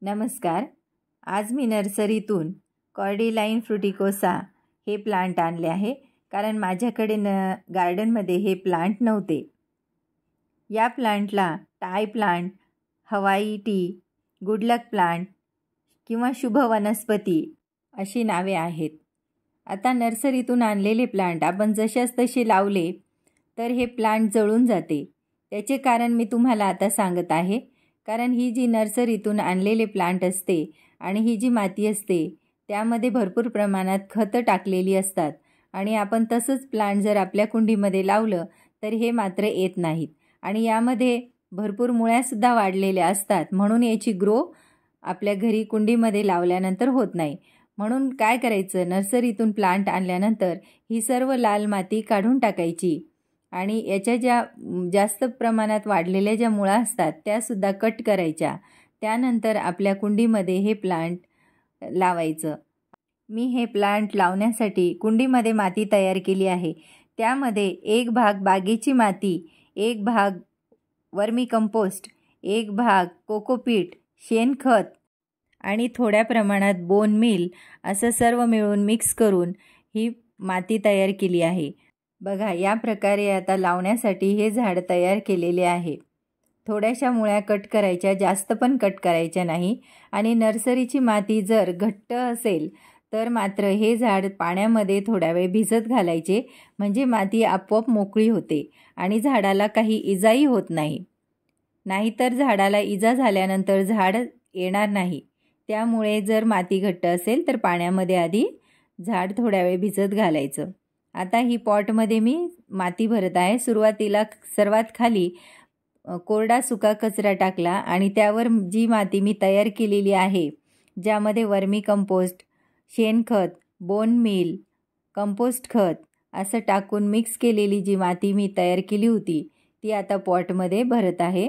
नमस्कार. आज मी नर्सरीतून कॉर्डिलाइन फ्रुटिकोसा हे प्लांट आणले आहे, कारण माझ्याकडे गार्डनमध्ये हे प्लांट नव्हते. या प्लांटला टाय प्लांट, हवाई टी, गुडलक प्लांट किंवा शुभ वनस्पती अशी नावे आहेत. आता नर्सरीतून आणलेले प्लांट आपण जशास तसे लावले तर हे प्लांट जळून जाते. त्याचे कारण मी तुम्हाला आता सांगत आहे. कारण ही जी नर्सरीतून आणलेले प्लांट असते आणि ही जी माती असते त्यामध्ये भरपूर प्रमाणात खतं टाकलेली असतात आणि आपण तसंच प्लांट जर आपल्या कुंडीमध्ये लावलं तर हे मात्र येत नाहीत आणि यामध्ये भरपूर मुळ्यासुद्धा वाढलेल्या असतात. म्हणून याची ग्रो आपल्या घरी कुंडीमध्ये लावल्यानंतर होत नाही. म्हणून काय करायचं, नर्सरीतून प्लांट आणल्यानंतर ही सर्व लाल माती काढून टाकायची आणि याच्या ज्या जास्त प्रमाणात वाढलेल्या ज्या मुळा असतात त्यासुद्धा कट करायच्या. त्यानंतर आपल्या कुंडीमध्ये हे प्लांट लावायचं. मी हे प्लांट लावण्यासाठी कुंडीमध्ये माती तयार केली आहे. त्यामध्ये एक भाग बागेची माती, एक भाग वर्मी कंपोस्ट, एक भाग कोकोपीट, शेणखत आणि थोड्या प्रमाणात बोन मील असं सर्व मिळून मिक्स करून ही माती तयार केली आहे. बघा, या प्रकारे आता लावण्यासाठी हे झाड तयार केलेले आहे. थोड्याशा मुळ्या कट करायच्या, जास्त पण कट करायच्या नाही. आणि नर्सरीची माती जर घट्ट असेल तर मात्र हे झाड पाण्यामध्ये थोड्या वेळ भिजत घालायचे, म्हणजे माती आपोआप मोकळी होते आणि झाडाला काही इजाही होत नाही. नाहीतर झाडाला इजा झाल्यानंतर झाड येणार नाही. त्यामुळे जर माती घट्ट असेल तर पाण्यामध्ये आधी झाड थोड्या वेळ भिजत घालायचं. आता ही पॉटमध्ये मी माती भरत आहे. सुरुवातीला सर्वात खाली कोरडा सुका कचरा टाकला आणि त्यावर जी माती मी तयार केलेली आहे, ज्यामध्ये वर्मी कंपोस्ट, शेणखत, बोन मील, कंपोस्ट खत असं टाकून मिक्स केलेली जी माती मी तयार केली होती ती आता पॉटमध्ये भरत आहे.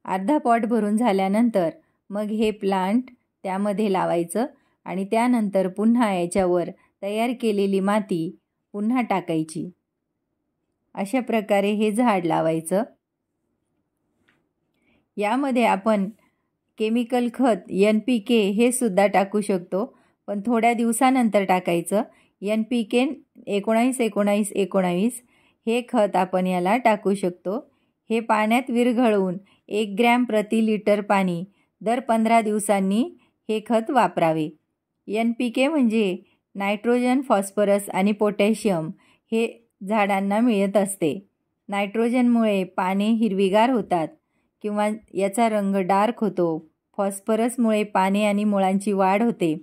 अर्धा पॉट भरून झाल्यानंतर मग हे प्लांट त्यामध्ये लावायचं आणि त्यानंतर पुन्हा याच्यावर तयार केलेली माती पुन्हा टाकायची. अशा प्रकारे हे झाड लावायचं. यामध्ये आपण केमिकल खत NPK हे सुद्धा टाकू शकतो, पण थोड्या दिवसानंतर टाकायचं. NPK 19-19-19 हे खत आपण याला टाकू शकतो. हे पाण्यात विरघळवून 1 ग्रॅम प्रति लिटर पाणी दर 15 दिवसांनी हे खत वापरावे. NPK म्हणजे नायट्रोजन, फॉस्फरस आणि पोटॅशियम हे झाडांना मिळत असते. नायट्रोजनमुळे पाने हिरवीगार होतात किंवा याचा रंग डार्क होतो. फॉस्फरसमुळे पाने आणि मुळांची वाढ होते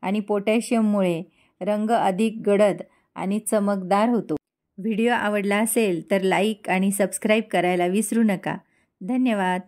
आणि पोटॅशियममुळे रंग अधिक गडद आणि चमकदार होतो. व्हिडिओ आवडला असेल तर लाईक आणि सबस्क्राईब करायला विसरू नका. धन्यवाद.